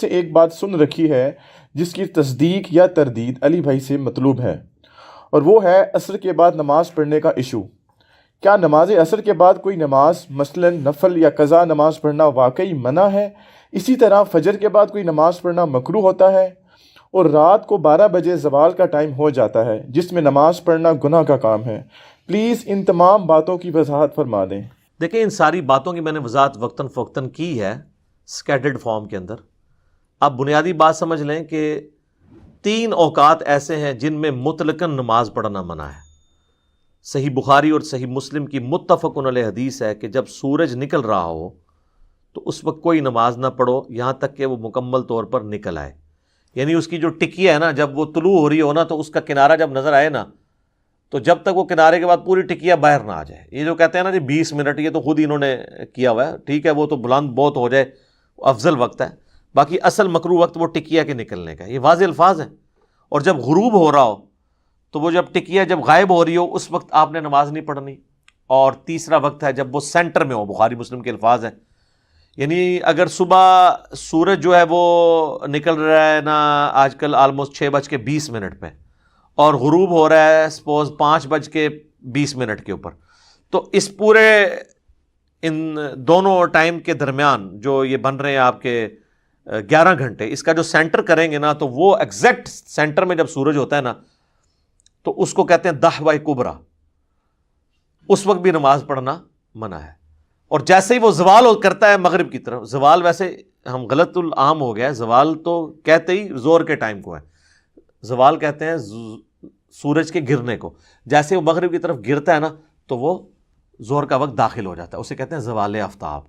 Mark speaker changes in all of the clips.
Speaker 1: سے ایک بات سن رکھی ہے جس کی تصدیق یا تردید علی بھائی سے مطلوب ہے، اور وہ ہے عصر کے بعد نماز پڑھنے کا ایشو۔ کیا نماز عصر کے بعد کوئی نماز مثلا نفل یا قضا نماز پڑھنا واقعی منع ہے؟ اسی طرح فجر کے بعد کوئی نماز پڑھنا مکروہ ہوتا ہے، اور رات کو 12 بجے زوال کا ٹائم ہو جاتا ہے جس میں نماز پڑھنا گناہ کا کام ہے۔ پلیز ان تمام باتوں کی وضاحت فرما دیں۔
Speaker 2: دیکھیں، ان ساری باتوں کی میں نے وضاحت وقتاً فوقتاً کی ہے اسکیٹرڈ فارم کے اندر۔ آپ بنیادی بات سمجھ لیں کہ 3 اوقات ایسے ہیں جن میں مطلقاً نماز پڑھنا منع ہے۔ صحیح بخاری اور صحیح مسلم کی متفق علیہ حدیث ہے کہ جب سورج نکل رہا ہو تو اس وقت کوئی نماز نہ پڑھو یہاں تک کہ وہ مکمل طور پر نکل آئے، یعنی اس کی جو ٹکیا ہے نا، جب وہ طلوع ہو رہی ہو نا تو اس کا کنارہ جب نظر آئے نا، تو جب تک وہ کنارے کے بعد پوری ٹکیا باہر نہ آ جائے۔ یہ جو کہتے ہیں نا جی 20 منٹ، یہ تو خود ہی انہوں نے کیا ہوا ہے، ٹھیک ہے، وہ تو بلند بہت ہو جائے افضل وقت ہے، باقی اصل مکروہ وقت وہ ٹکیا کے نکلنے کا، یہ واضح الفاظ ہیں۔ اور جب غروب ہو رہا ہو تو وہ جب ٹکیا جب غائب ہو رہی ہو اس وقت آپ نے نماز نہیں پڑھنی۔ اور تیسرا وقت ہے جب وہ سینٹر میں ہو، بخاری مسلم کے الفاظ ہیں، یعنی اگر صبح سورج جو ہے وہ نکل رہا ہے نا آج کل آلموسٹ 6:20 پہ، اور غروب ہو رہا ہے سپوز 5:20 کے اوپر، تو اس پورے ان دونوں ٹائم کے درمیان جو یہ بن رہے ہیں آپ کے 11 گھنٹے، اس کا جو سینٹر کریں گے نا تو وہ ایگزیکٹ سینٹر میں جب سورج ہوتا ہے نا تو اس کو کہتے ہیں دحوہ کبریٰ، اس وقت بھی نماز پڑھنا منع ہے۔ اور جیسے ہی وہ زوال کرتا ہے مغرب کی طرف، زوال ویسے ہم غلط العام ہو گیا ہے، زوال تو کہتے ہی زور کے ٹائم کو ہے، زوال کہتے ہیں سورج کے گرنے کو، جیسے وہ مغرب کی طرف گرتا ہے نا تو وہ زہر کا وقت داخل ہو جاتا ہے، اسے کہتے ہیں زوال آفتاب۔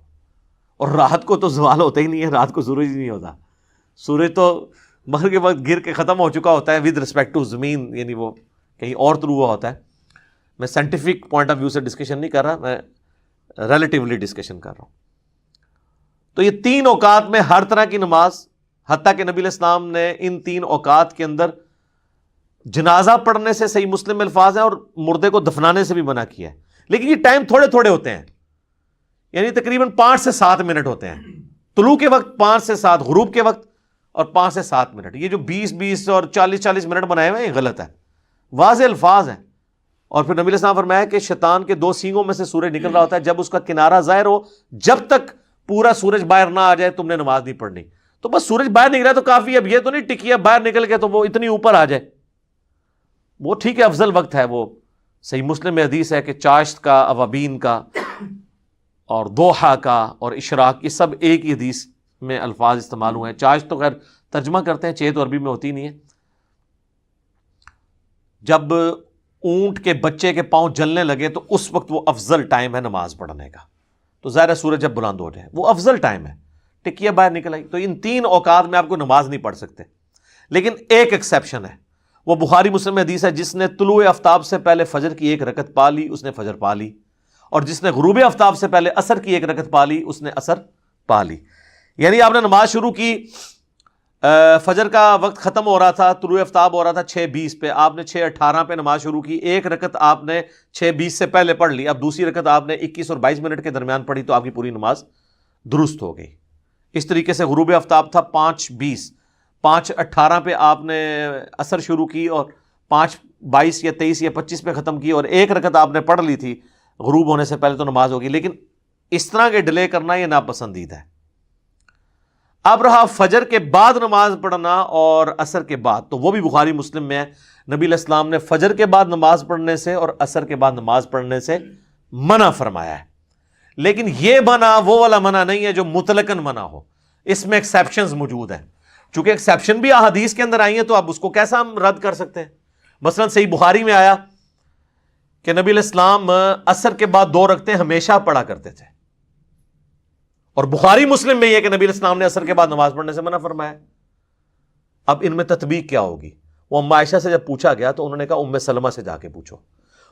Speaker 2: اور رات کو تو زوال ہوتا ہی نہیں ہے، رات کو سورج ہی نہیں ہوتا، سورج تو مغرب کے وقت گر کے ختم ہو چکا ہوتا ہے ود رسپیکٹ ٹو زمین، یعنی وہ کہیں اور طلوع ہوا ہوتا ہے۔ میں سائنٹیفک پوائنٹ آف ویو سے ڈسکشن نہیں کر رہا، میں ریلیٹیولی ڈسکشن کر رہا ہوں۔ تو یہ 3 اوقات میں ہر طرح کی نماز، حتیٰ کہ نبی علیہ السلام نے ان 3 اوقات کے اندر جنازہ پڑھنے سے صحیح مسلم میں الفاظ ہیں اور مردے کو دفنانے سے بھی منع کیا ہے، لیکن یہ ٹائم تھوڑے تھوڑے ہوتے ہیں، یعنی تقریباً 5 سے 7 منٹ ہوتے ہیں، طلوع کے وقت 5 سے 7، غروب کے وقت اور 5 سے 7 منٹ۔ یہ جو 20 اور 40 منٹ بنائے ہوئے ہیں یہ غلط ہے، واضح الفاظ ہیں۔ اور پھر نبی علیہ السلام فرمایا کہ شیطان کے 2 سینگوں میں سے سورج نکل رہا ہوتا ہے، جب اس کا کنارہ ظاہر ہو، جب تک پورا سورج باہر نہ آ جائے تم نے نماز نہیں پڑھنی۔ تو بس سورج باہر نکلا تو کافی، اب یہ تو نہیں ٹکیا باہر نکل کے تو وہ اتنی اوپر آ جائے، وہ ٹھیک ہے افضل وقت ہے۔ وہ صحیح مسلم میں حدیث ہے کہ چاشت کا، اوابین کا اور دوحہ کا اور اشراق، یہ سب ایک ہی حدیث میں الفاظ استعمال ہوئے ہیں۔ چاشت تو خیر ترجمہ کرتے ہیں، چیت عربی میں ہوتی نہیں ہے۔ جب اونٹ کے بچے کے پاؤں جلنے لگے تو اس وقت وہ افضل ٹائم ہے نماز پڑھنے کا، تو ظاہر سورج جب بلند ہو جائے وہ افضل ٹائم ہے، ٹکیا باہر نکل آئی۔ تو ان 3 اوقات میں آپ کو نماز نہیں پڑھ سکتے، لیکن ایک ایکسیپشن ہے، وہ بخاری مسلم میں حدیث ہے، جس نے طلوع آفتاب سے پہلے فجر کی 1 رکعت پا لی اس نے فجر پا لی، اور جس نے غروب آفتاب سے پہلے عصر کی 1 رکعت پا لی اس نے عصر پا لی۔ یعنی آپ نے نماز شروع کی، فجر کا وقت ختم ہو رہا تھا، طلوع آفتاب ہو رہا تھا 6:20 پہ، آپ نے 6:18 پہ نماز شروع کی، 1 رکعت آپ نے 6:20 سے پہلے پڑھ لی، اب دوسری رکعت آپ نے 21 اور 22 منٹ کے درمیان پڑھی تو آپ کی پوری نماز درست ہو گئی۔ اس طریقے سے غروب آفتاب تھا 5:20، 5:18 پہ آپ نے عصر شروع کی اور 5:22 یا 23 یا 25 پہ ختم کی، اور 1 رکعت آپ نے پڑھ لی تھی غروب ہونے سے پہلے تو نماز ہوگی۔ لیکن اس طرح کے ڈیلے کرنا یہ ناپسندیدہ ہے۔ اب رہا فجر کے بعد نماز پڑھنا اور عصر کے بعد، تو وہ بھی بخاری مسلم میں ہے، نبی علیہ السلام نے فجر کے بعد نماز پڑھنے سے اور عصر کے بعد نماز پڑھنے سے منع فرمایا ہے، لیکن یہ منع وہ والا منع نہیں ہے جو مطلقاً منع ہو، اس میں ایکسیپشنز موجود ہیں۔ چونکہ ایکسیپشن بھی احادیث کے اندر آئی ہیں تو اب اس کو کیسا ہم رد کر سکتے ہیں؟ مثلا صحیح بخاری میں آیا کہ نبی علیہ السلام عصر کے بعد 2 رکعتیں ہمیشہ پڑھا کرتے تھے، اور بخاری مسلم میں یہ کہ نبی علیہ السلام نے عصر کے بعد نماز پڑھنے سے منع فرمایا۔ اب ان میں تطبیق کیا ہوگی؟ وہ ام عائشہ سے جب پوچھا گیا تو انہوں نے کہا ام سلمہ سے جا کے پوچھو۔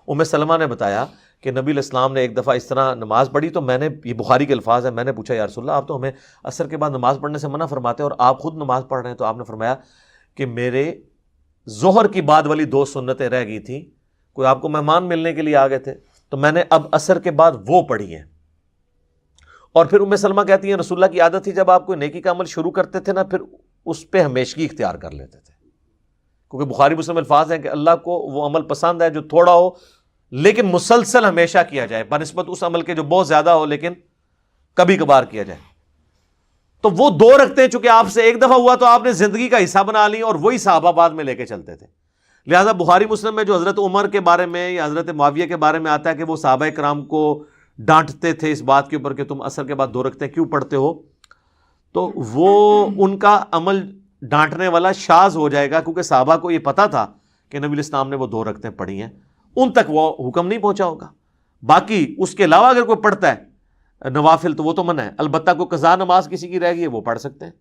Speaker 2: ام سلمہ نے بتایا کہ نبی علیہ السلام نے ایک دفعہ اس طرح نماز پڑھی تو میں نے، یہ بخاری کے الفاظ ہیں، میں نے پوچھا یا رسول اللہ آپ تو ہمیں عصر کے بعد نماز پڑھنے سے منع فرماتے اور آپ خود نماز پڑھ رہے ہیں، تو آپ نے فرمایا کہ میرے ظہر کی بعد والی 2 سنتیں رہ گئی تھیں، کوئی آپ کو مہمان ملنے کے لیے آ گئے تھے، تو میں نے اب عصر کے بعد وہ پڑھی ہیں، اور پھر ام سلمہ کہتی ہیں رسول اللہ کی عادت تھی جب آپ کوئی نیکی کا عمل شروع کرتے تھے نا پھر اس پہ ہمیشگی اختیار کر لیتے تھے، کیونکہ بخاری مسلم الفاظ ہیں کہ اللہ کو وہ عمل پسند ہے جو تھوڑا ہو لیکن مسلسل ہمیشہ کیا جائے، بنسبت اس عمل کے جو بہت زیادہ ہو لیکن کبھی کبھار کیا جائے۔ تو وہ 2 رکھتے چونکہ آپ سے ایک دفعہ ہوا تو آپ نے زندگی کا حصہ بنا لی، اور وہی صحابہ بعد میں لے کے چلتے تھے۔ لہٰذا بخاری مسلم میں جو حضرت عمر کے بارے میں یا حضرت معاویہ کے بارے میں آتا ہے کہ وہ صحابہ کرام کو ڈانٹتے تھے اس بات کے اوپر کہ تم عصر کے بعد 2 رکعتیں کیوں پڑھتے ہو، تو وہ ان کا عمل ڈانٹنے والا شاذ ہو جائے گا، کیونکہ صحابہ کو یہ پتا تھا کہ نبی الاسلام نے وہ 2 رکعتیں پڑھی ہیں، ان تک وہ حکم نہیں پہنچا ہوگا۔ باقی اس کے علاوہ اگر کوئی پڑھتا ہے نوافل تو وہ تو منع ہے، البتہ کوئی قضا نماز کسی کی رہ گئی ہے وہ پڑھ سکتے ہیں،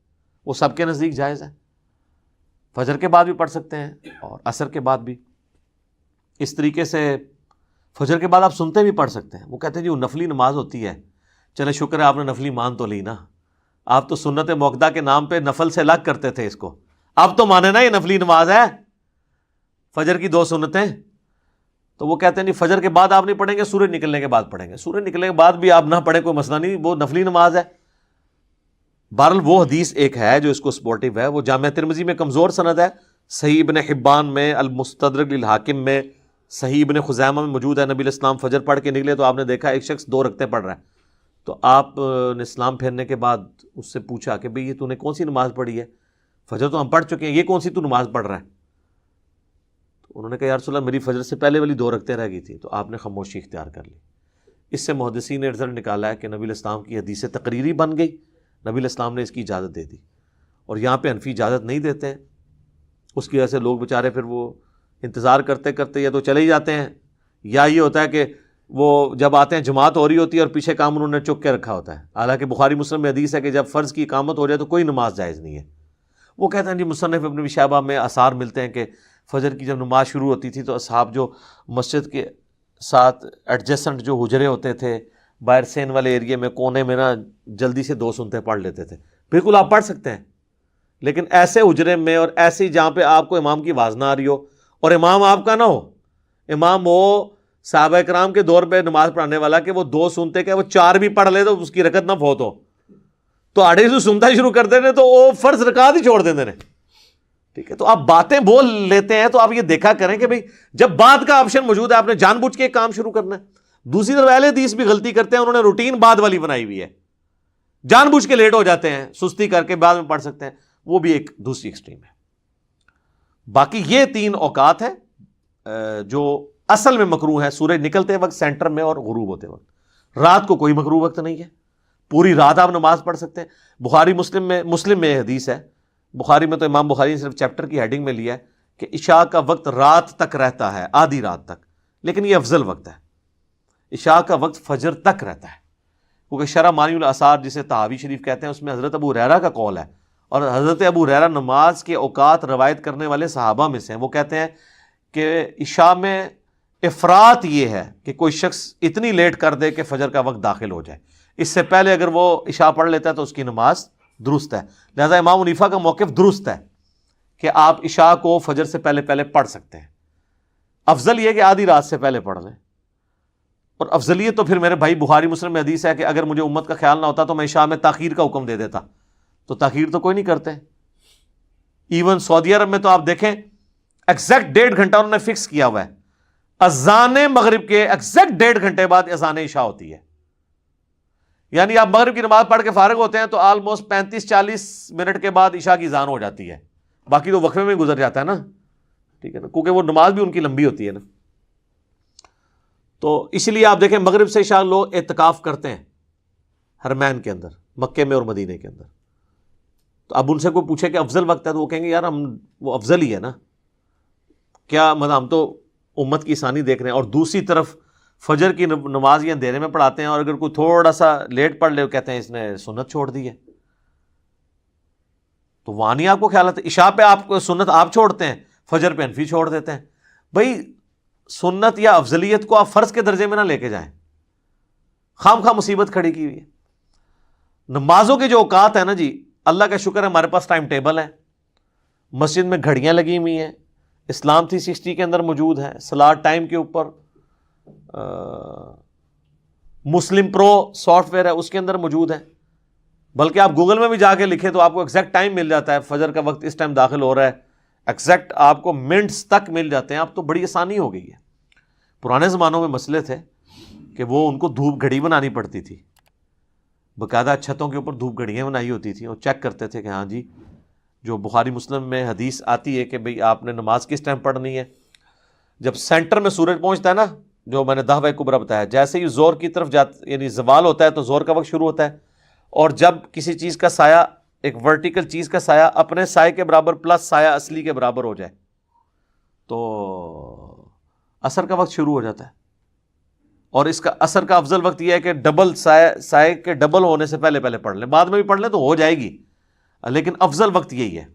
Speaker 2: وہ سب کے نزدیک جائز ہے، فجر کے بعد بھی پڑھ سکتے ہیں اور عصر کے بعد بھی۔ اس طریقے سے فجر کے بعد آپ سنتے بھی پڑھ سکتے ہیں۔ وہ کہتے ہیں جی وہ نفلی نماز ہوتی ہے، چلے شکر ہے آپ نے نفلی مان تو لی نا، آپ تو سنت موقدہ کے نام پہ نفل سے الگ کرتے تھے اس کو، اب تو مانے نا یہ نفلی نماز ہے، فجر کی 2 سنتیں۔ تو وہ کہتے ہیں جی فجر کے بعد آپ نہیں پڑھیں گے، سورج نکلنے کے بعد پڑھیں گے، سورج نکلنے کے بعد بھی آپ نہ پڑھیں کوئی مسئلہ نہیں، وہ نفلی نماز ہے۔ بہرحال وہ حدیث ایک ہے جو اس کو سپورٹیو ہے، وہ جامع ترمذی میں کمزور سند ہے، صحیح ابن حبان میں، المستدرک للحاکم میں، صحیح ابن خزیمہ میں موجود ہے۔ نبی الاسلام فجر پڑھ کے نکلے تو آپ نے دیکھا ایک شخص 2 رکعتیں پڑھ رہا ہے، تو آپ نے اسلام پھیرنے کے بعد اس سے پوچھا کہ بھئی یہ تو نے کون سی نماز پڑھی ہے؟ فجر تو ہم پڑھ چکے ہیں، یہ کون سی تو نماز پڑھ رہا ہے؟ تو انہوں نے کہا یا رسول اللہ میری فجر سے پہلے والی 2 رکعتیں رہ گئی تھی، تو آپ نے خاموشی اختیار کر لی۔ اس سے محدثین نے رزلٹ نکالا ہے کہ نبی الاسلام کی حدیث تقریری بن گئی، نبی الاسلام نے اس کی اجازت دے دی، اور یہاں پہ حنفی اجازت نہیں دیتے ہیں، اس کی وجہ سے لوگ بیچارے پھر وہ انتظار کرتے کرتے یا تو چلے ہی جاتے ہیں، یا یہ ہوتا ہے کہ وہ جب آتے ہیں جماعت ہو رہی ہوتی ہے اور پیچھے کام انہوں نے چک کے رکھا ہوتا ہے، حالانکہ بخاری مسلم میں حدیث ہے کہ جب فرض کی اقامت ہو جائے تو کوئی نماز جائز نہیں ہے۔ وہ کہتے ہیں جی مصنف ابن ابی شیبہ میں آثار ملتے ہیں کہ فجر کی جب نماز شروع ہوتی تھی تو اصحاب جو مسجد کے ساتھ ایڈجسنٹ جو حجرے ہوتے تھے باہر سین والے ایریے میں کونے میں نا جلدی سے 2 سنتیں پڑھ لیتے تھے۔ بالکل آپ پڑھ سکتے ہیں، لیکن ایسے حجرے میں اور ایسی جہاں پہ آپ کو امام کی آواز نہ آ رہی ہو اور امام آپ کا نہ ہو، امام ہو صحابہ کرام کے دور پہ نماز پڑھانے والا کہ وہ 2 سنتے کہ وہ 4 بھی پڑھ لے تو اس کی رکعت نہ فوت ہو، تو آڑے سے سنتا شروع کر دینے تو وہ فرض رکعت ہی چھوڑ دیتے ہیں۔ ٹھیک ہے، تو آپ باتیں بول لیتے ہیں تو آپ یہ دیکھا کریں کہ بھئی جب بات کا آپشن موجود ہے آپ نے جان بوجھ کے کام شروع کرنا ہے۔ دوسری طرف اہل حدیث بھی غلطی کرتے ہیں، انہوں نے روٹین بعد والی بنائی ہوئی ہے، جان بوجھ کے لیٹ ہو جاتے ہیں، سستی کر کے بعد میں پڑھ سکتے ہیں، وہ بھی ایک دوسری ایکسٹریم ہے۔ باقی یہ 3 اوقات ہیں جو اصل میں مکروہ ہے، سورج نکلتے وقت، سینٹر میں، اور غروب ہوتے وقت۔ رات کو کوئی مکروہ وقت نہیں ہے، پوری رات آپ نماز پڑھ سکتے ہیں۔ بخاری مسلم میں حدیث ہے، بخاری میں تو امام بخاری نے صرف چیپٹر کی ہیڈنگ میں لیا ہے کہ عشاء کا وقت رات تک رہتا ہے، آدھی رات تک، لیکن یہ افضل وقت ہے۔ عشاء کا وقت فجر تک رہتا ہے، کیونکہ شرح مانی الاثار جسے طحاوی شریف کہتے ہیں اس میں حضرت ابو ہریرہ کا قول ہے، اور حضرت ابو ہریرہ نماز کے اوقات روایت کرنے والے صحابہ میں سے ہیں۔ وہ کہتے ہیں کہ عشاء میں افراط یہ ہے کہ کوئی شخص اتنی لیٹ کر دے کہ فجر کا وقت داخل ہو جائے، اس سے پہلے اگر وہ عشاء پڑھ لیتا ہے تو اس کی نماز درست ہے۔ لہذا امام حنیفہ کا موقف درست ہے کہ آپ عشاء کو فجر سے پہلے پڑھ سکتے ہیں، افضل یہ کہ آدھی رات سے پہلے پڑھ لیں۔ اور افضلیت تو پھر میرے بھائی بخاری مسلم میں حدیث ہے کہ اگر مجھے امت کا خیال نہ ہوتا تو میں عشاء میں تاخیر کا حکم دے دیتا، تو تاخیر تو کوئی نہیں کرتے۔ ایون سعودی عرب میں تو آپ دیکھیں ایگزیکٹ 1.5 گھنٹہ انہوں نے فکس کیا ہوا ہے، اذان مغرب کے ایگزیکٹ 1.5 گھنٹے بعد اذان عشاء ہوتی ہے، یعنی آپ مغرب کی نماز پڑھ کے فارغ ہوتے ہیں تو آلموسٹ 35-40 منٹ کے بعد عشاء کی اذان ہو جاتی ہے، باقی تو وقفے میں گزر جاتا ہے نا، ٹھیک ہے نا، کیونکہ وہ نماز بھی ان کی لمبی ہوتی ہے نا۔ تو اس لیے آپ دیکھیں مغرب سے عشاء لوگ اعتکاف کرتے ہیں حرمین کے اندر، مکے میں اور مدینے کے اندر، تو اب ان سے کوئی پوچھے کہ افضل وقت ہے تو وہ کہیں گے یار ہم وہ افضل ہی ہے نا، کیا مطلب ہم تو امت کی آسانی دیکھ رہے ہیں۔ اور دوسری طرف فجر کی نماز یہ اندھیرے میں پڑھاتے ہیں، اور اگر کوئی تھوڑا سا لیٹ پڑھ لے وہ کہتے ہیں اس نے سنت چھوڑ دی ہے، تو وہاں نہیں آپ کو خیال آتا۔ عشاء پہ آپ کو سنت آپ چھوڑتے ہیں، فجر پہ حنفی چھوڑ دیتے ہیں۔ بھائی سنت یا افضلیت کو آپ فرض کے درجے میں نہ لے کے جائیں، خام خواہ مصیبت کھڑی کی ہوئی ہے۔ نمازوں کے جو اوقات ہیں نا جی، اللہ کا شکر ہے ہمارے پاس ٹائم ٹیبل ہے، مسجد میں گھڑیاں لگی ہوئی ہیں، اسلام 360 کے اندر موجود ہے، صلاۃ ٹائم کے اوپر مسلم پرو سافٹ ویئر ہے اس کے اندر موجود ہے، بلکہ آپ گوگل میں بھی جا کے لکھیں تو آپ کو ایگزیکٹ ٹائم مل جاتا ہے، فجر کا وقت اس ٹائم داخل ہو رہا ہے، ایگزیکٹ آپ کو منٹس تک مل جاتے ہیں. اب تو بڑی آسانی ہو گئی ہے. پرانے زمانوں میں مسئلے تھے کہ وہ ان کو دھوپ گھڑی بنانی پڑتی تھی، باقاعدہ چھتوں کے اوپر دھوپ گھڑیاں بنائی ہوتی تھیں اور چیک کرتے تھے کہ ہاں جی جو بخاری مسلم میں حدیث آتی ہے کہ بھئی آپ نے نماز کس ٹائم پڑھنی ہے. جب سینٹر میں سورج پہنچتا ہے نا، جو میں نے دعوی کبریٰ بتایا، جیسے ہی زور کی طرف یعنی زوال ہوتا ہے تو زور کا وقت شروع ہوتا ہے، اور جب کسی چیز کا سایہ، ایک ورٹیکل چیز کا سایہ اپنے سائے کے برابر پلس سایہ اصلی کے برابر ہو جائے تو عصر کا وقت شروع ہو جاتا ہے. اور اس کا عصر کا افضل وقت یہ ہے کہ ڈبل سائے کے ڈبل ہونے سے پہلے پڑھ لیں، بعد میں بھی پڑھ لیں تو ہو جائے گی، لیکن افضل وقت یہی ہے.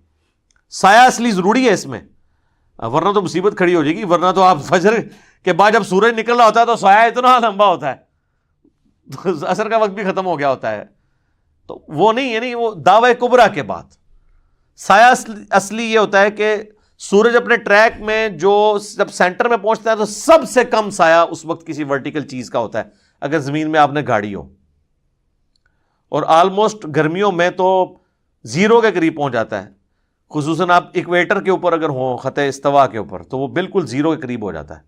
Speaker 2: سایہ اصلی ضروری ہے اس میں، ورنہ تو مصیبت کھڑی ہو جائے گی. ورنہ تو آپ فجر کے بعد جب سورج نکل رہا ہوتا ہے تو سایہ اتنا لمبا ہوتا ہے، عصر کا وقت بھی ختم ہو گیا ہوتا ہے. تو وہ نہیں، یعنی وہ دعوی کبریٰ کے بعد سایہ اصلی یہ ہوتا ہے کہ سورج اپنے ٹریک میں جو جب سینٹر میں پہنچتا ہے تو سب سے کم سایہ اس وقت کسی ورٹیکل چیز کا ہوتا ہے اگر زمین میں آپ نے گاڑی ہو، اور آلموسٹ گرمیوں میں تو زیرو کے قریب پہنچ جاتا ہے، خصوصاً آپ ایکویٹر کے اوپر اگر ہوں، خط استوا کے اوپر، تو وہ بالکل زیرو کے قریب ہو جاتا ہے.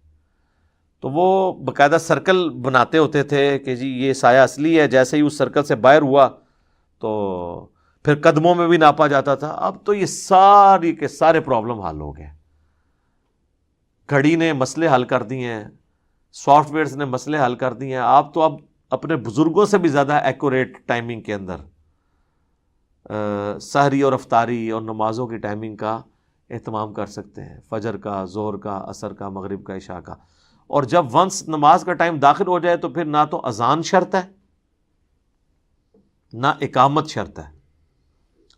Speaker 2: تو وہ باقاعدہ سرکل بناتے ہوتے تھے کہ جی یہ سایہ اصلی ہے، جیسے ہی اس سرکل سے باہر ہوا تو پھر قدموں میں بھی ناپا جاتا تھا. اب تو یہ ساری کے سارے پرابلم حل ہو گئے. گھڑی نے مسئلے حل کر دیے ہیں، سافٹ ویئرز نے مسئلے حل کر دیے ہیں. آپ تو اب اپنے بزرگوں سے بھی زیادہ ایکوریٹ ٹائمنگ کے اندر سحری اور افطاری اور نمازوں کی ٹائمنگ کا اہتمام کر سکتے ہیں، فجر کا، ظہر کا، عصر کا، مغرب کا، عشاء کا. اور جب ونس نماز کا ٹائم داخل ہو جائے تو پھر نہ تو اذان شرط ہے نہ اقامت شرط ہے.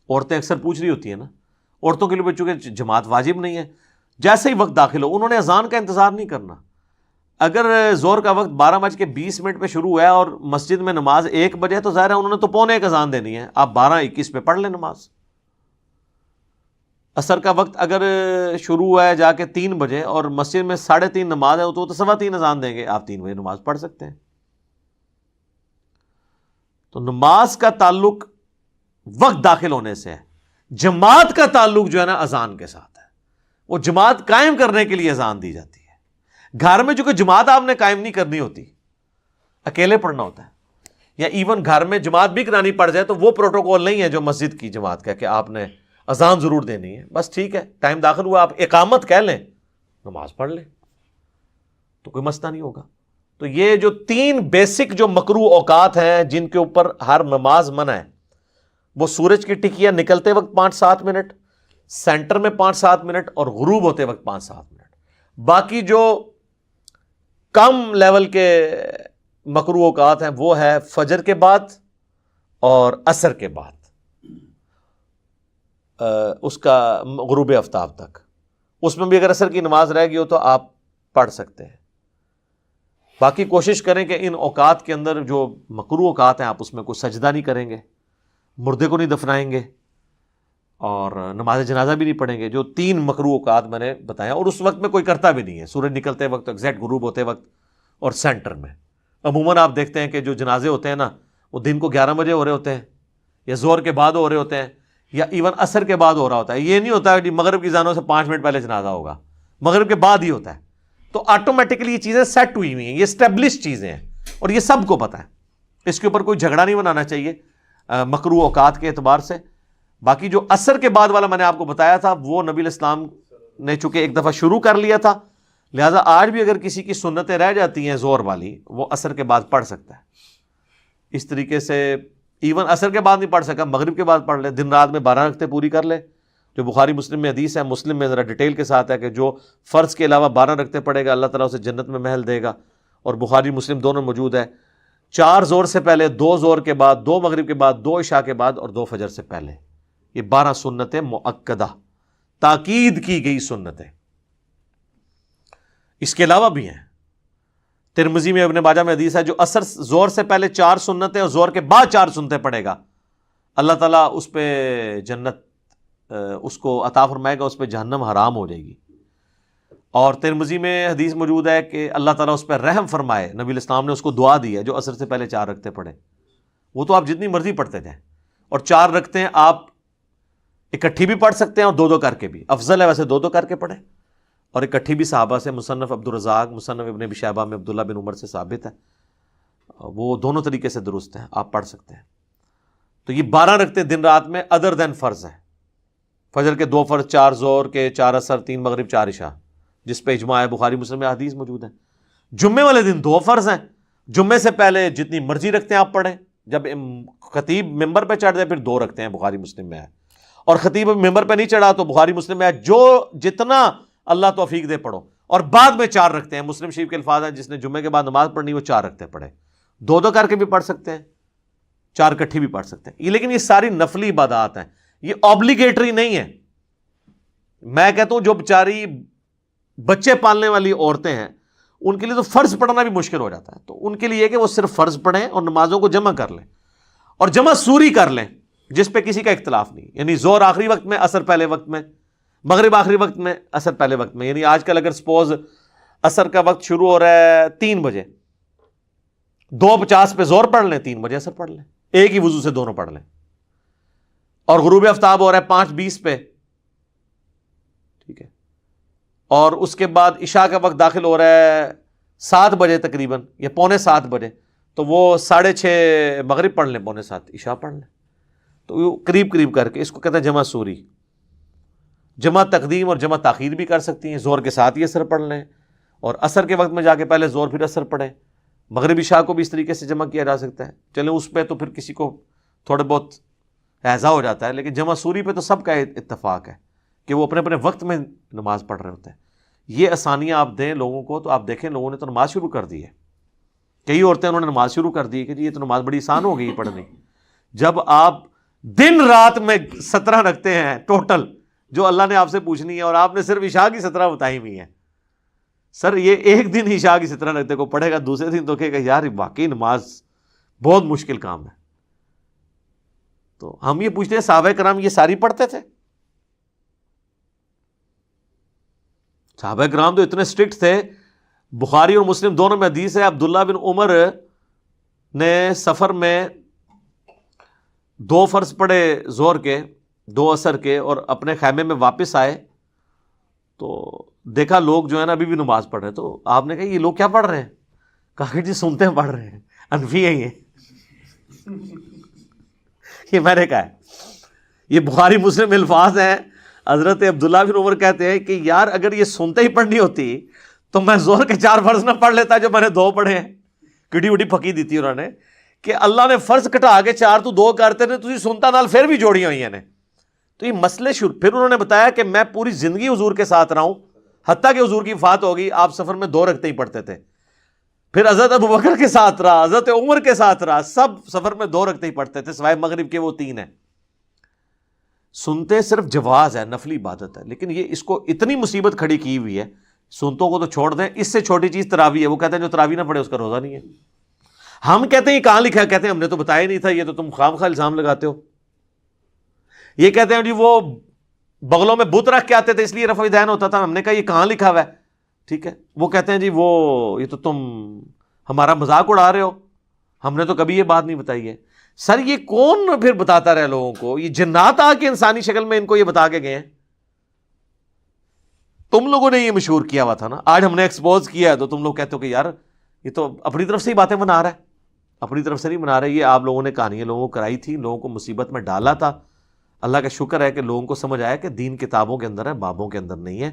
Speaker 2: عورتیں اکثر پوچھ رہی ہوتی ہیں نا، عورتوں کے لیے چونکہ جماعت واجب نہیں ہے، جیسے ہی وقت داخل ہو انہوں نے اذان کا انتظار نہیں کرنا. اگر زور کا وقت 12:20 پہ شروع ہے اور مسجد میں نماز 1 بجے تو ظاہر ہے انہوں نے تو 12:45 اذان دینی ہے، آپ 12:21 پہ پڑھ لیں نماز. عصر کا وقت اگر شروع ہے جا کے 3 بجے اور مسجد میں 3:30 نماز ہے تو 3:15 اذان دیں گے، آپ 3 بجے نماز پڑھ سکتے ہیں. تو نماز کا تعلق وقت داخل ہونے سے ہے، جماعت کا تعلق جو ہے نا اذان کے ساتھ ہے. وہ جماعت قائم کرنے کے لیے اذان دی جاتی ہے. گھر میں چونکہ جماعت آپ نے قائم نہیں کرنی ہوتی، اکیلے پڑھنا ہوتا ہے، یا ایون گھر میں جماعت بھی کرانی پڑ جائے تو وہ پروٹوکول نہیں ہے جو مسجد کی جماعت کا کہ آپ نے اذان ضرور دینی ہے. بس ٹھیک ہے، ٹائم داخل ہوا آپ اقامت کہہ لیں، نماز پڑھ لیں تو کوئی مسئلہ نہیں ہوگا. تو یہ جو 3 بیسک جو مکروہ اوقات ہیں جن کے اوپر ہر نماز منع ہے، وہ سورج کی ٹکیاں نکلتے وقت 5-7 منٹ، سینٹر میں 5-7 منٹ، اور غروب ہوتے وقت 5-7 منٹ. باقی جو کم لیول کے مکروہ اوقات ہیں وہ ہے فجر کے بعد اور عصر کے بعد اس کا غروب آفتاب تک. اس میں بھی اگر عصر کی نماز رہ گئی ہو تو آپ پڑھ سکتے ہیں. باقی کوشش کریں کہ ان اوقات کے اندر جو مکروہ اوقات ہیں آپ اس میں کوئی سجدہ نہیں کریں گے، مردے کو نہیں دفنائیں گے، اور نماز جنازہ بھی نہیں پڑھیں گے. جو 3 مکروہ اوقات میں نے بتایا، اور اس وقت میں کوئی کرتا بھی نہیں ہے، سورج نکلتے وقت، ایگزیکٹ غروب ہوتے وقت اور سینٹر میں. عموماً آپ دیکھتے ہیں کہ جو جنازے ہوتے ہیں نا وہ دن کو 11 بجے ہو رہے ہوتے ہیں، یا زور کے بعد ہو رہے ہوتے ہیں، یا ایون عصر کے بعد ہو رہا ہوتا ہے. یہ نہیں ہوتا کہ مغرب کی اذانوں سے 5 منٹ پہلے جنازہ ہوگا، مغرب کے بعد ہی ہوتا ہے. تو آٹومیٹکلی یہ چیزیں سیٹ ہوئی ہوئی ہیں، یہ اسٹیبلش چیزیں ہیں اور یہ سب کو پتہ ہے. اس کے اوپر کوئی جھگڑا نہیں بنانا چاہیے مکروہ اوقات کے اعتبار سے. باقی جو عصر کے بعد والا میں نے آپ کو بتایا تھا وہ نبی الاسلام نے چونکہ ایک دفعہ شروع کر لیا تھا، لہٰذا آج بھی اگر کسی کی سنتیں رہ جاتی ہیں زور والی وہ عصر کے بعد پڑھ سکتا ہے. اس طریقے سے ایون عصر کے بعد نہیں پڑھ سکا، مغرب کے بعد پڑھ لے، دن رات میں 12 رکعتیں پوری کر لے. جو بخاری مسلم میں حدیث ہے، مسلم میں ذرا ڈیٹیل کے ساتھ ہے کہ جو فرض کے علاوہ 12 رکعتیں پڑھے گا اللہ تعالیٰ اسے جنت میں محل دے گا. اور بخاری مسلم دونوں موجود ہے. 4 زور سے پہلے، 2 زور کے بعد، 2 مغرب کے بعد، 2 عشاء کے بعد اور 2 فجر سے پہلے. یہ 12 سنتیں مؤکدہ، تاکید کی گئی سنتیں. اس کے علاوہ بھی ہیں. ترمذی میں ابن ماجہ میں حدیث ہے جو عصر زور سے پہلے 4 سنتیں اور زور کے بعد 4 سنتیں پڑھے گا، اللہ تعالیٰ اس پہ جنت اس کو عطا فرمائے گا، اس پہ جہنم حرام ہو جائے گی. اور ترمذی میں حدیث موجود ہے کہ اللہ تعالیٰ اس پہ رحم فرمائے، نبی علیہ السلام نے اس کو دعا دی ہے جو عصر سے پہلے 4 رکعتیں پڑھے. وہ تو آپ جتنی مرضی پڑھتے جائیں، اور 4 رکعتیں آپ اکٹھی بھی پڑھ سکتے ہیں اور 2 کر کے بھی. افضل ہے ویسے 2 کر کے پڑھیں، اور اکٹھی بھی صحابہ سے، مصنف عبدالرزاق، مصنف ابن ابی شیبہ میں عبداللہ بن عمر سے ثابت ہے، وہ دونوں طریقے سے درست ہیں، آپ پڑھ سکتے ہیں. تو یہ 12 رکعتیں دن رات میں ادر دین فرض ہیں. فجر کے 2 فرض، 4 ظہر کے، 4 عصر، 3 مغرب، 4 عشاء، جس پہ اجماع ہے، بخاری مسلم میں حدیث موجود ہے. جمعے والے دن 2 فرض ہیں. جمعے سے پہلے جتنی مرضی رکھتے ہیں آپ پڑھیں، جب خطیب ممبر پہ چڑھ جائے پھر 2 رکھتے ہیں، بخاری مسلم میں ہے. اور خطیب ممبر پہ نہیں چڑھا تو بخاری مسلم میں ہے، جو جتنا اللہ توفیق دے پڑھو. اور بعد میں 4 رکھتے ہیں. مسلم شریف کے الفاظ ہیں جس نے جمعے کے بعد نماز پڑھنی وہ 4 رکھتے پڑھے. 2 کر کے بھی پڑھ سکتے ہیں، 4 اکٹھی بھی پڑھ سکتے ہیں. لیکن یہ ساری نفلی عبادات ہیں، یہ آبلیگیٹری نہیں ہے. میں کہتا ہوں جو بیچاری بچے پالنے والی عورتیں ہیں ان کے لیے تو فرض پڑھنا بھی مشکل ہو جاتا ہے، تو ان کے لیے کہ وہ صرف فرض پڑھیں اور نمازوں کو جمع کر لیں، اور جمع سوری کر لیں جس پہ کسی کا اختلاف نہیں. یعنی ظہر آخری وقت میں، عصر پہلے وقت میں، مغرب آخری وقت میں، عصر پہلے وقت میں. یعنی آج کل اگر سپوز عصر کا وقت شروع ہو رہا ہے 3 بجے، 2:50 پہ ظہر پڑھ لیں، 3 بجے عصر پڑھ لیں، ایک ہی وضو سے دونوں پڑھ لیں. اور غروب آفتاب ہو رہا ہے 5:20 پہ، ٹھیک ہے، اور اس کے بعد عشاء کا وقت داخل ہو رہا ہے 7 بجے تقریباً یا 6:45 بجے، تو وہ 6:30 مغرب پڑھ لیں، 6:45 عشاء پڑھ لیں. تو وہ قریب قریب کر کے اس کو کہتے ہیں جمع سوری. جمع تقدیم اور جمع تاخیر بھی کر سکتی ہیں. ظہر کے ساتھ ہی عصر پڑھ لیں، اور عصر کے وقت میں جا کے پہلے ظہر پھر عصر پڑھیں. مغرب عشاء کو بھی اس طریقے سے جمع کیا جا سکتا ہے. چلیں اس پہ تو پھر کسی کو تھوڑے بہت ایزا ہو جاتا ہے، لیکن جمع سوری پہ تو سب کا اتفاق ہے کہ وہ اپنے اپنے وقت میں نماز پڑھ رہے ہوتے ہیں. یہ آسانیاں آپ دیں لوگوں کو تو آپ دیکھیں لوگوں نے تو نماز شروع کر دی ہے. کئی عورتیں انہوں نے نماز شروع کر دی کہ جی یہ تو نماز بڑی آسان ہو گئی پڑھنی. جب آپ دن رات میں 17 رکھتے ہیں ٹوٹل جو اللہ نے آپ سے پوچھنی ہے، اور آپ نے صرف عشاء کی 17 بتائی ہوئی ہیں. سر یہ ایک دن عشاء کی 17 رکھتے کو پڑھے گا، دوسرے دن تو کہے گا یار واقعی نماز بہت مشکل کام ہے. تو ہم یہ پوچھتے ہیں صحابہ کرام یہ ساری پڑھتے تھے؟ صحابہ کرام تو اتنے اسٹرکٹ تھے. بخاری اور مسلم دونوں میں حدیث ہے، عبداللہ بن عمر نے سفر میں 2 فرض پڑھے ظہر کے، 2 عصر کے، اور اپنے خیمے میں واپس آئے تو دیکھا لوگ جو ہے نا ابھی بھی نماز پڑھ رہے ہیں. تو آپ نے کہا یہ لوگ کیا پڑھ رہے ہیں؟ کہا کہ جی سنتے ہیں پڑھ رہے ہیں، انفی ہیں یہ میں نے کہا ہے یہ بخاری مسلم الفاظ ہیں. حضرت عبداللہ بن عمر کہتے ہیں کہ یار اگر یہ سنتے ہی پڑھنی ہوتی تو میں ظہر کے 4 فرض نہ پڑھ لیتا جو میں نے 2 پڑھے ہیں. کٹی وٹی پھکی دی تھی انہوں نے کہ اللہ نے فرض کٹا کے 4 تو 2 کرتے نے، تجھے سنتا نال پھر بھی جوڑیاں ہوئی ہیں. تو یہ مسئلے شروع. پھر انہوں نے بتایا کہ میں پوری زندگی حضور کے ساتھ رہا ہوں، حتیٰ کہ حضور کی وفات ہوگی آپ سفر میں 2 رکعتیں ہی پڑھتے تھے. پھر حضرت ابوبکر کے ساتھ رہا، حضرت عمر کے ساتھ رہا، سب سفر میں 2 رکعتیں ہی پڑھتے تھے سوائے مغرب کے وہ 3 ہیں. سنتے صرف جواز ہے، نفلی عبادت ہے، لیکن یہ اس کو اتنی مصیبت کھڑی کی ہوئی ہے سنتوں کو تو چھوڑ دیں. اس سے چھوٹی چیز تراویح ہے. وہ کہتے ہیں جو تراویح نہ پڑھے اس کا روزہ نہیں ہے. ہم کہتے ہیں یہ کہاں لکھا ہے؟ کہتے ہیں ہم نے تو بتایا نہیں تھا، یہ تو تم خامخواہ الزام لگاتے ہو. یہ کہتے ہیں جی وہ بغلوں میں بت رکھ کے آتے تھے اس لیے رفع دین ہوتا تھا. ہم نے کہا یہ کہاں لکھا ہوا ہے؟ ٹھیک ہے. وہ کہتے ہیں جی وہ یہ تو تم ہمارا مذاق اڑا رہے ہو، ہم نے تو کبھی یہ بات نہیں بتائی ہے. سر یہ کون پھر بتاتا رہے لوگوں کو؟ یہ جنات آ کے انسانی شکل میں ان کو یہ بتا کے گئے ہیں. تم لوگوں نے یہ مشہور کیا ہوا تھا نا، آج ہم نے ایکسپوز کیا ہے تو تم لوگ کہتے ہو کہ یار یہ تو اپنی طرف سے ہی باتیں بنا رہا ہے. اپنی طرف سے نہیں بنا رہے. یہ آپ لوگوں نے کہانیاں لوگوں کو کرائی تھی، لوگوں کو مصیبت میں ڈالا تھا. اللہ کا شکر ہے کہ لوگوں کو سمجھ آیا کہ دین کتابوں کے اندر ہے، بابوں کے اندر نہیں ہے.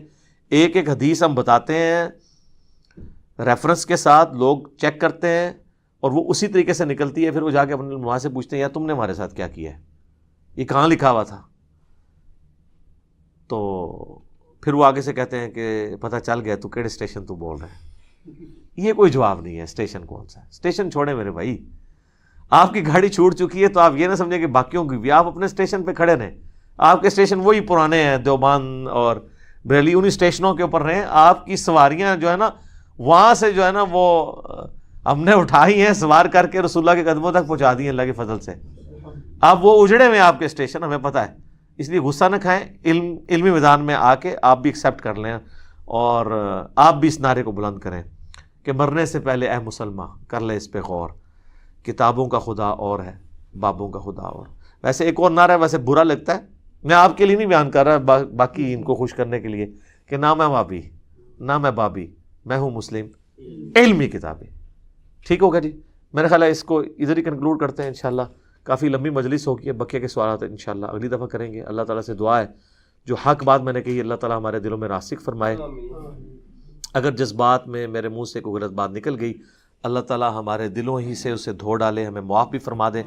Speaker 2: ایک ایک حدیث ہم بتاتے ہیں ریفرنس کے ساتھ، لوگ چیک کرتے ہیں اور وہ اسی طریقے سے نکلتی ہے. پھر وہ جا کے اپنے علماء سے پوچھتے ہیں یار تم نے ہمارے ساتھ کیا کیا ہے، یہ کہاں لکھا ہوا تھا؟ تو پھر وہ آگے سے کہتے ہیں کہ پتہ چل گیا تو کیڑے اسٹیشن تو بول رہے ہیں. یہ کوئی جواب نہیں ہے. اسٹیشن کون سا ہے؟ اسٹیشن چھوڑیں میرے بھائی. آپ کی گاڑی چھوٹ چکی ہے تو آپ یہ نہ سمجھیں کہ باقیوں کی بھی. آپ اپنے اسٹیشن پہ کھڑے رہیں. آپ کے اسٹیشن وہی پرانے ہیں، دیوبند اور بریلی، انہی اسٹیشنوں کے اوپر رہیں. آپ کی سواریاں جو ہے نا وہاں سے جو ہے نا وہ ہم نے اٹھائی ہیں، سوار کر کے رسول اللہ کے قدموں تک پہنچا دی ہیں اللہ کے فضل سے. آپ وہ اجڑے ہوئے آپ کے اسٹیشن، ہمیں پتہ ہے. اس لیے غصہ نہ کھائیں. علمی میدان میں آ کے آپ بھی ایکسیپٹ کر لیں اور آپ بھی اس نعرے کو بلند کریں کہ مرنے سے پہلے اے مسلمان کر لے اس پہ غور، کتابوں کا خدا اور ہے، بابوں کا خدا اور۔ ویسے ایک اور نعرہ ہے، ویسے برا لگتا ہے، میں آپ کے لیے نہیں بیان کر رہا، باقی ان کو خوش کرنے کے لیے، کہ نہ میں وابی نہ میں بابی، میں ہوں مسلم علمی کتابیں۔ ٹھیک ہوگا جی، میرا خیال ہے اس کو ادھر ہی کنکلوڈ کرتے ہیں انشاءاللہ، کافی لمبی مجلس ہوگی، بقیہ کے سوالات انشاءاللہ اگلی دفعہ کریں گے۔ اللہ تعالیٰ سے دعا ہے جو حق بات میں نے کہی اللہ تعالیٰ ہمارے دلوں میں راسخ فرمائے، اگر جس بات میں میرے منہ سے کوئی غلط بات نکل گئی اللہ تعالیٰ ہمارے دلوں ہی سے اسے دھو ڈالے، ہمیں معاف بھی فرما دے،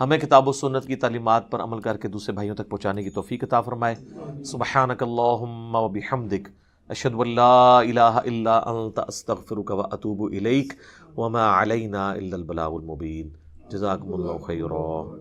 Speaker 2: ہمیں کتاب و سنت کی تعلیمات پر عمل کر کے دوسرے بھائیوں تک پہنچانے کی توفیق عطا فرمائے۔ سبحانک اللہم و بحمدک، اشہد ان لا الہ الا انت، استغفرک و اتوب الیک، وما علینا الا البلاغ المبین۔ جزاکم اللہ خیرا۔